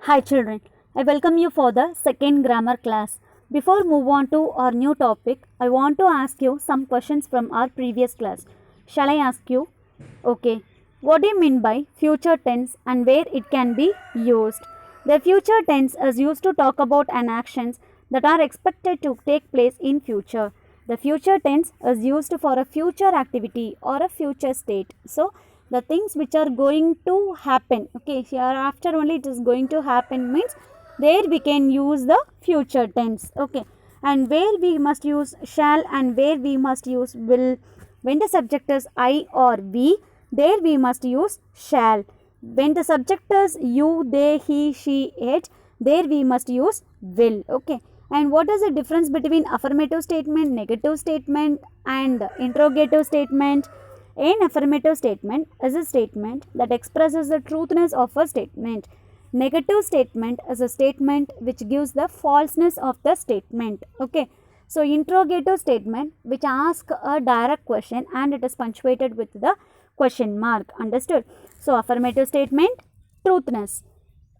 Hi children, I welcome you for the second grammar class. Before move on to our new topic, I want to ask you some questions from our previous class. Shall I ask you? Okay. What do you mean by future tense and where it can be used? The future tense is used to talk about an actions that are expected to take place in future. The future tense is used for a future activity or a future state. So, the things which are going to happen, okay, hereafter only it is going to happen means there we can use the future tense, okay, and where we must use shall and where we must use will. When the subject is I or we, there we must use shall. When the subject is you, they, he, she, it, there we must use will, okay. And what is the difference between affirmative statement, negative statement and interrogative statement? An affirmative statement is a statement that expresses the truthness of a statement. Negative statement is a statement which gives the falseness of the statement, okay. So, interrogative statement which asks a direct question and it is punctuated with the question mark, understood. So, affirmative statement, truthness.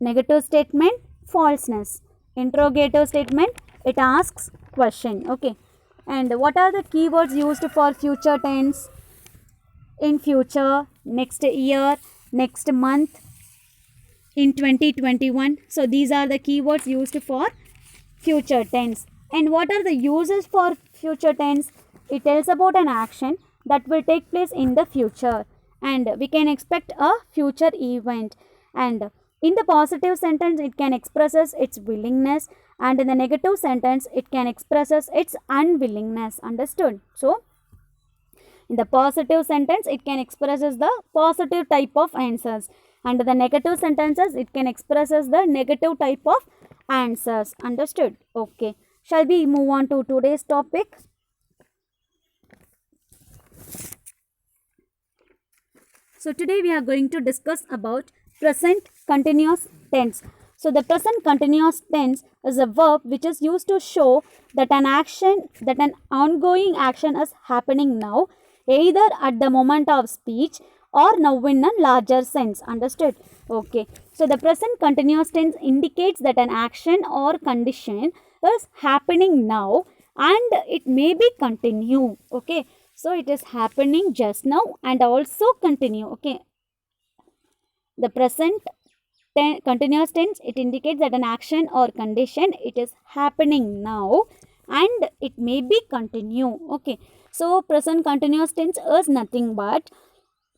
Negative statement, falseness. Interrogative statement, it asks question, okay. And what are the keywords used for future tense? In future, next year, next month, in 2021. So, these are the keywords used for future tense. And what are the uses for future tense? It tells about an action that will take place in the future and we can expect a future event. And in the positive sentence, it can express its willingness, and in the negative sentence, it can express its unwillingness. Understood? So, in the positive sentence, it can express the positive type of answers. And the negative sentences, it can express the negative type of answers. Understood? Okay. Shall we move on to today's topic? So today we are going to discuss about present continuous tense. So the present continuous tense is a verb which is used to show that an ongoing action is happening now, either at the moment of speech or now in a larger sense. Understood? Okay. So the present continuous tense indicates that an action or condition is happening now and it may be continue. Okay. So it is happening just now and also continue. Okay. The present continuous tense, it indicates that an action or condition, it is happening now and it may be continue. Okay. So present continuous tense is nothing but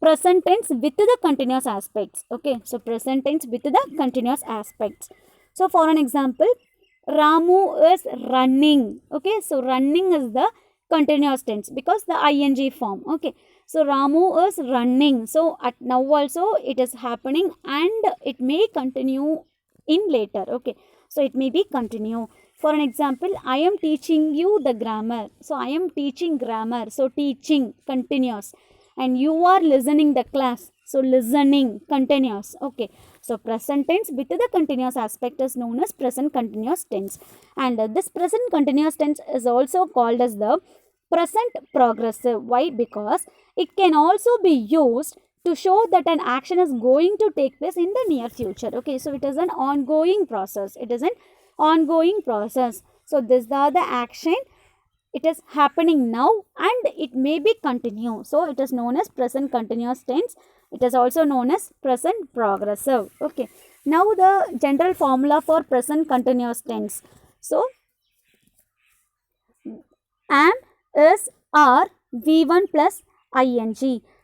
present tense with the continuous aspects. Okay. So present tense with the continuous aspects. So for an example, Ramu is running. Okay. So running is the continuous tense because the ing form. Okay. So Ramu is running. So at now also it is happening and it may continue in later. Okay. So it may be continue. For an example, I am teaching you the grammar. So I am teaching grammar. So teaching continuous. And you are listening the class. So listening continuous. Okay. So present tense with the continuous aspect is known as present continuous tense. And this present continuous tense is also called as the present progressive. Why? Because it can also be used to show that an action is going to take place in the near future. Okay, so it is an ongoing process. It is an ongoing process. So this is the action. It is happening now and it may be continue. So it is known as present continuous tense. It is also known as present progressive. Okay. Now the general formula for present continuous tense. So am is are V1 plus ing.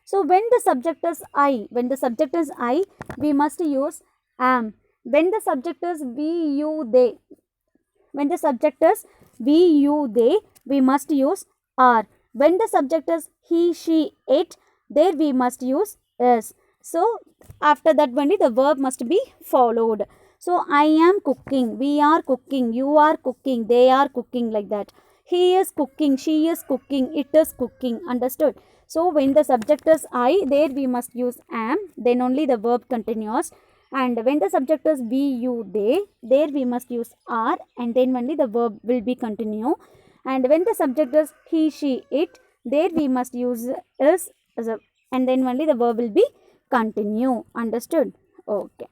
So when the subject is I, we must use am. When the subject is we, you, they, we must use are. When the subject is he, she, it, there we must use is. So after that only the verb must be followed. So I am cooking, we are cooking, you are cooking, they are cooking, like that. He is cooking, she is cooking, it is cooking. Understood? So when the subject is I, there we must use am, then only the verb continues. And when the subject is we, you, they, there we must use are and then only the verb will be continue. And when the subject is he, she, it, there we must use is and then only the verb will be continue. Understood? Okay.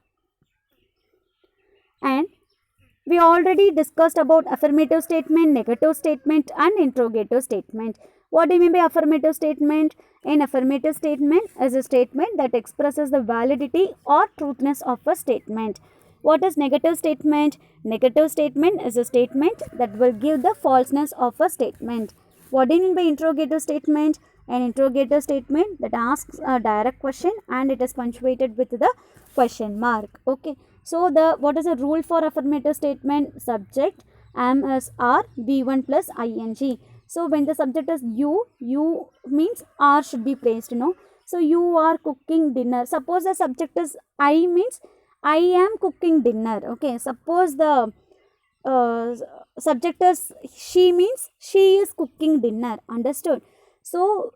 We already discussed about affirmative statement, negative statement and interrogative statement. What do you mean by affirmative statement? An affirmative statement is a statement that expresses the validity or truthness of a statement. What is negative statement? Negative statement is a statement that will give the falseness of a statement. What do you mean by interrogative statement? An interrogative statement that asks a direct question and it is punctuated with the question mark. Okay. So what is the rule for affirmative statement? Subject am is are be1 plus ing. So when the subject is you means are should be placed, So you are cooking dinner. Suppose the subject is I means I am cooking dinner. Okay. Suppose the subject is she means she is cooking dinner. Understood? So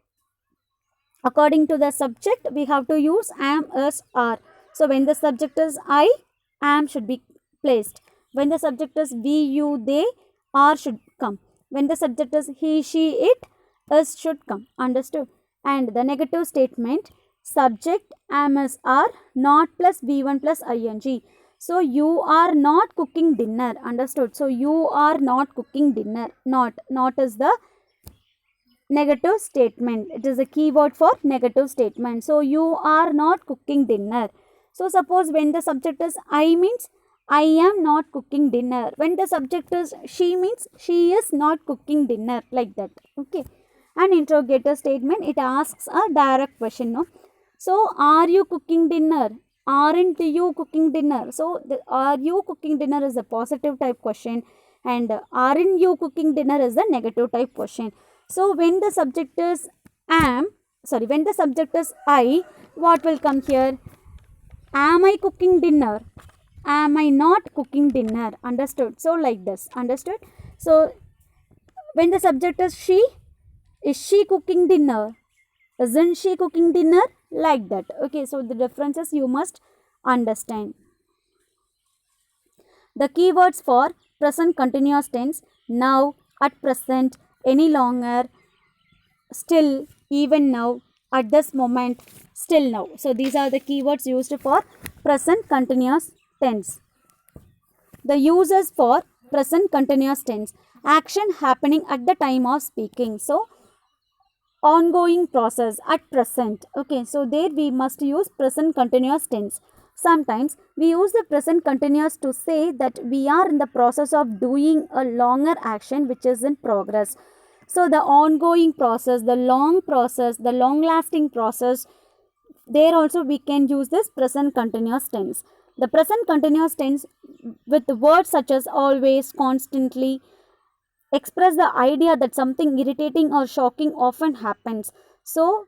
according to the subject we have to use am, is, are. So when the subject is I, am should be placed. When the subject is we, you, they, are should come. When the subject is he, she, it, is should come. Understood? And the negative statement, subject am, is, are, not plus be1 plus ing. So you are not cooking dinner. Understood? So you are not cooking dinner. Not is the negative statement. It is a keyword for negative statement. So you are not cooking dinner. So suppose when the subject is I means I am not cooking dinner. When the subject is she means she is not cooking dinner, like that. Okay. An interrogative statement, it asks a direct question. No. So are you cooking dinner? Aren't you cooking dinner? So are you cooking dinner is a positive type question and aren't you cooking dinner is a negative type question. So when the subject is when the subject is I, what will come here? Am I cooking dinner? Am I not cooking dinner? Understood? So like this. Understood? So when the subject is she cooking dinner? Isn't she cooking dinner? Like that. Okay, so the differences you must understand. The keywords for present continuous tense: now, at present, any longer, still, even now, at this moment, still now. So these are the keywords used for present continuous tense. The uses for present continuous tense: action happening at the time of speaking. So ongoing process, at present. Okay, so there we must use present continuous tense. Sometimes we use the present continuous to say that we are in the process of doing a longer action which is in progress. So the ongoing process, the long lasting process, there also we can use this present continuous tense. The present continuous tense with words such as always, constantly, express the idea that something irritating or shocking often happens. So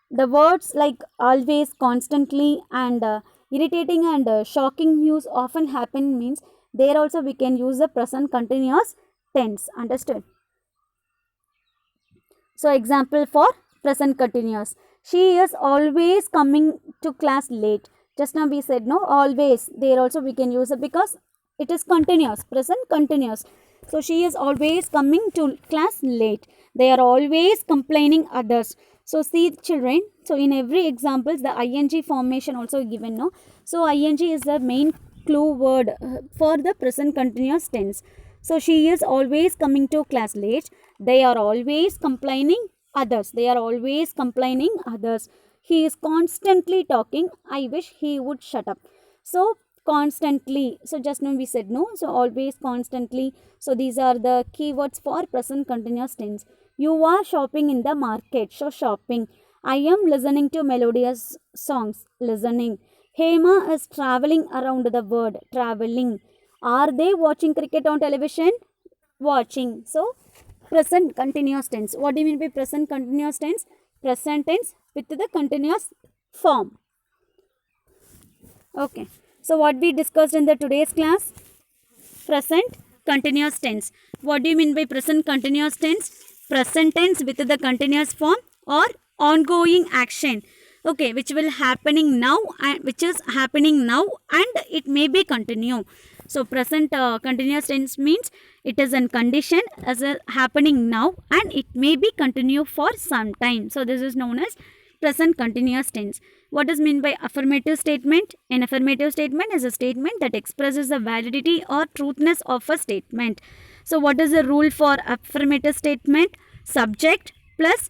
the words like always, constantly and irritating and shocking news often happen means there also we can use the present continuous tense. Understood? So example for present continuous: she is always coming to class late. Just now we said no, always. There also we can use it because it is continuous, present continuous. So she is always coming to class late. They are always complaining others. So see children, so in every examples the ing formation also given, no. So ing is the main clue word for the present continuous tense. So she is always coming to class late. They are always complaining others. They are always complaining others. He is constantly talking. I wish he would shut up. So constantly. So just now we said no. So always, constantly. So these are the keywords for present continuous tense. You are shopping in the market. So shopping. I am listening to melodious songs. Listening. Hema is traveling around the world. Traveling. Are they watching cricket on television? Watching. So present continuous tense. What do you mean by present continuous tense? Present tense with the continuous form. Okay. So what we discussed in the today's class? Present continuous tense. What do you mean by present continuous tense? Present tense with the continuous form or ongoing action. Okay, which will happening now and which is happening now and it may be continue. So present continuous tense means it is in condition as a happening now and it may be continue for some time. So this is known as present continuous tense. What is meant by affirmative statement? An affirmative statement is a statement that expresses the validity or truthness of a statement. So what is the rule for affirmative statement? Subject plus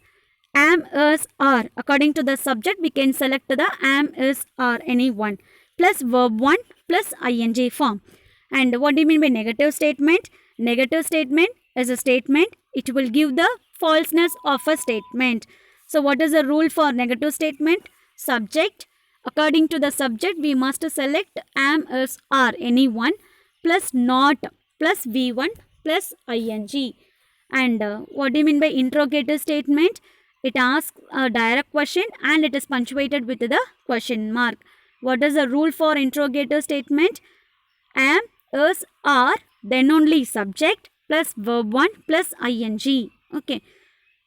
am, is, are. According to the subject, we can select the am, is, are, any one, plus verb 1 plus ing form. And what do you mean by negative statement? Negative statement is a statement. It will give the falseness of a statement. So what is the rule for negative statement? Subject. According to the subject, we must select am, is, are, any one, plus not, plus v1 plus ing. And what do you mean by interrogative statement? It asks a direct question and it is punctuated with the question mark. What is the rule for interrogative statement? Am, is, are, then only subject plus verb 1 plus ing. Okay.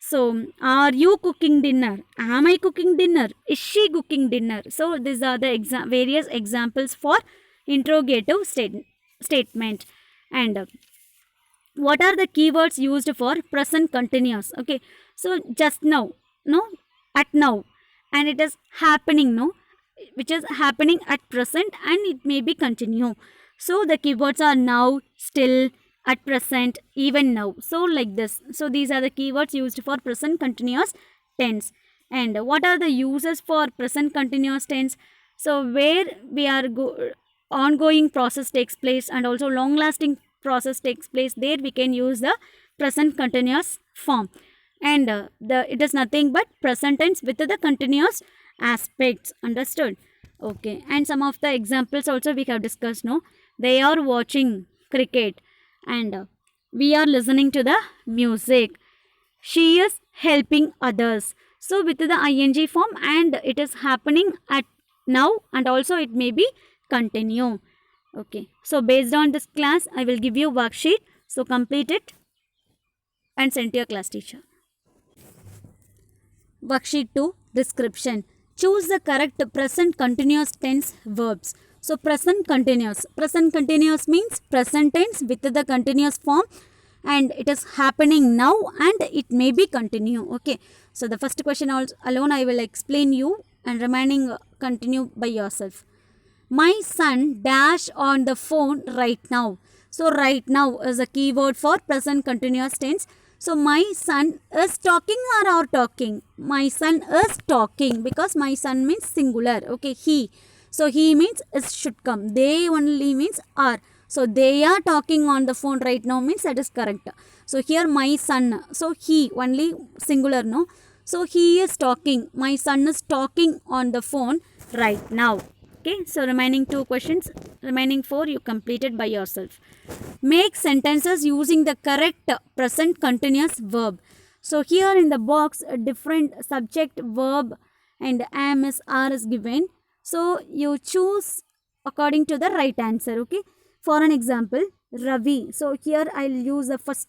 So, are you cooking dinner? Am I cooking dinner? Is she cooking dinner? So, these are the various examples for interrogative statement. And what are the keywords used for present continuous? Okay. So, just now, no, at now, and it is happening, no, which is happening at present and it may be continue. So, the keywords are now, still, at present, even now. So, like this. So, these are the keywords used for present continuous tense. And what are the uses for present continuous tense? So, where we are ongoing process takes place and also long lasting process takes place, there we can use the present continuous form. And it is nothing but present tense with the continuous aspects. Understood? Okay. And some of the examples also we have discussed. No, they are watching cricket and we are listening to the music. She is helping others. So with the ing form, and it is happening at now and also it may be continue. Okay. So based on this class, I will give you worksheet. So complete it and send to your class teacher. Worksheet 2, description. Choose the correct present continuous tense verbs. So present continuous. Present continuous means present tense with the continuous form and it is happening now and it may be continue. Okay. So the first question alone I will explain you and remaining continue by yourself. My son dash on the phone right now. So right now is a keyword for present continuous tense. So my son is talking or are talking? My son is talking because my son means singular. Okay, he. So he means is should come. They only means are. So they are talking on the phone right now means that is correct. So here my son. So he only singular, no. So he is talking. My son is talking on the phone right now. Okay, so remaining 2 questions, remaining 4 you completed by yourself. Make sentences using the correct present continuous verb. So here in the box, a different subject, verb and am is, are is given. So you choose according to the right answer. Okay. For an example, Ravi. So here I'll use the first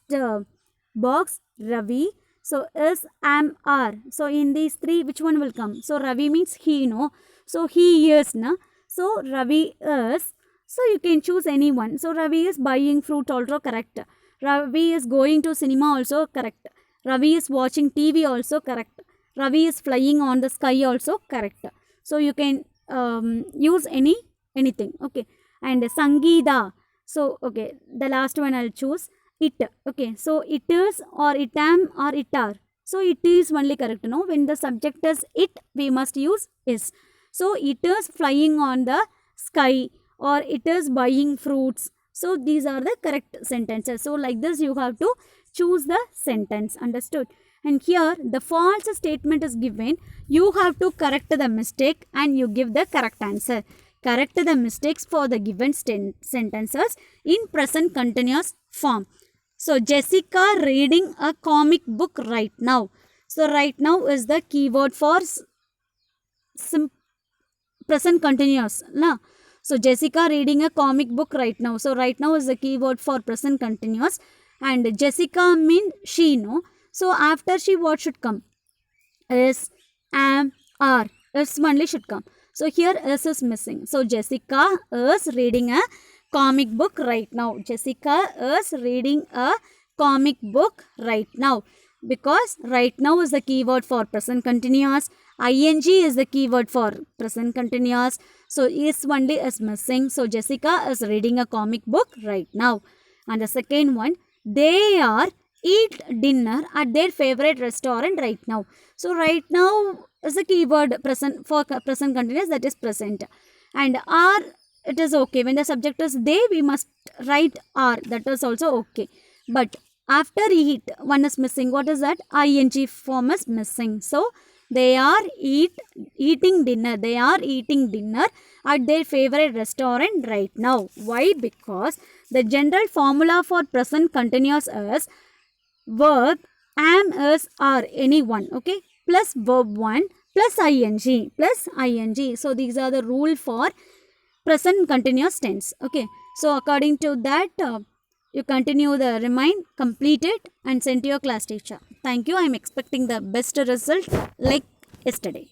box, Ravi. So is, am, are. So in these 3, which one will come? So Ravi means he, no. So he is, na. So Ravi is. So you can choose anyone. So Ravi is buying fruit, also correct. Ravi is going to cinema, also correct. Ravi is watching TV, also correct. Ravi is flying on the sky, also correct. So you can use anything. Okay. And Sangeeta. So okay, the last one I'll choose it. Okay. So it is or it am or it are. So it is only correct. No, when the subject is it, we must use is. So it is flying on the sky or it is buying fruits. So these are the correct sentences. So like this you have to choose the sentence. Understood? And here the false statement is given. You have to correct the mistake and you give the correct answer. Correct the mistakes for the given sentences in present continuous form. So Jessica reading a comic book right now. So right now is the keyword for present continuous. Na? So Jessica reading a comic book right now. So right now is the keyword for present continuous. And Jessica means she, no. So after she, what should come? Is, am, are. Is only should come. So here is missing. So Jessica is reading a comic book right now. Jessica is reading a comic book right now. Because right now is the keyword for present continuous. Ing is the keyword for present continuous. So is only is missing. So Jessica is reading a comic book right now. And the second one, they are eat dinner at their favorite restaurant right now. So right now is the keyword present for present continuous, that is present. And are, it is okay. When the subject is they, we must write are, that is also okay. But after eat, one is missing. What is that? Ing form is missing. So they are eating dinner. They are eating dinner at their favorite restaurant right now. Why? Because the general formula for present continuous is verb am, is, are, any one, okay, plus verb 1 plus ing. So these are the rule for present continuous tense, okay. So according to that, you continue the remind, complete it and send to your class teacher. Thank you. I am expecting the best result like yesterday.